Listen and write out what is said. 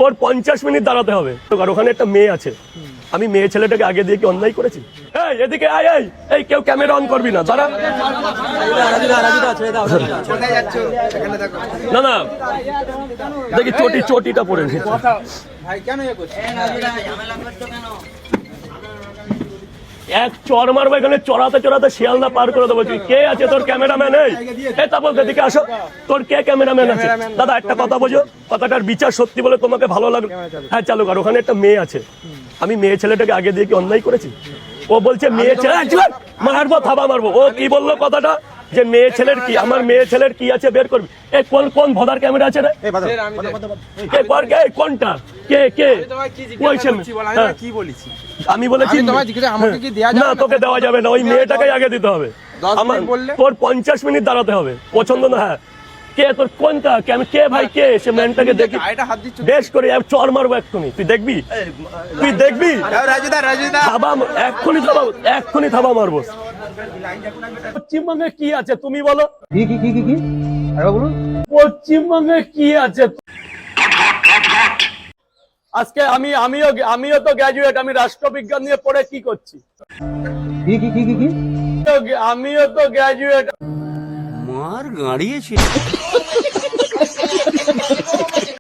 তোর 50 মিনিট দাঁড়াতে হবে। আর ওখানে একটা মেয়ে আছে, আমি মেয়ে ছেলেটাকে আগে দিয়ে কি অন্যায় করেছি? এই এদিকে আয়, এই কেউ ক্যামেরা অন করবি না, দাঁড়া। না না দেখি চটিটা পরে নিয়েছে। এক চর মারবো এখানে, চড়াতে শিয়ালদা পার করে দেবো। কে আছে তোর ক্যামেরাম্যান? এই তারপর এদিকে আসো, তোর কে ক্যামেরাম্যান আছে? দাদা একটা কথা বোঝো, কথাটার বিচার সত্যি বলে তোমাকে ভালো লাগলো, হ্যাঁ চালু কর। ওখানে একটা মেয়ে আছে, আমি মেয়ে ছেলেটাকে আগে দিয়ে কি অন্যায় করেছি? ও বলছে মেয়ে ছেলে মারবো, থাবা মারবো। ও কি বললো কথাটা যে মেয়ে ছেলের কি, আমার মেয়ে ছেলের কি আছে বের করবি। এই কোন ভদার ক্যামেরা আছে রে? কোনটা? কে আমি বলেছি না, তোকে দেওয়া যাবে না, ওই মেয়েটাকে আগে দিতে হবে। তোর 50 মিনিট দাঁড়াতে হবে, পছন্দ না? হ্যাঁ কে তোর কোনটা? কে ভাই কে? সে ম্যানটাকে দেখি বেশ করে চর মারবো এক্ষুনি, তুই দেখবি এক্ষুনি থাবা মারবো। পশ্চিমবঙ্গে কি আছে তুমি বলো? পশ্চিমবঙ্গে কি আছে? আজকে আমিও তো গ্র্যাজুয়েট, আমি রাষ্ট্রবিজ্ঞান নিয়ে পড়ে কি করছি? আমিও তো গ্র্যাজুয়েট। মার গাড়িয়েছি।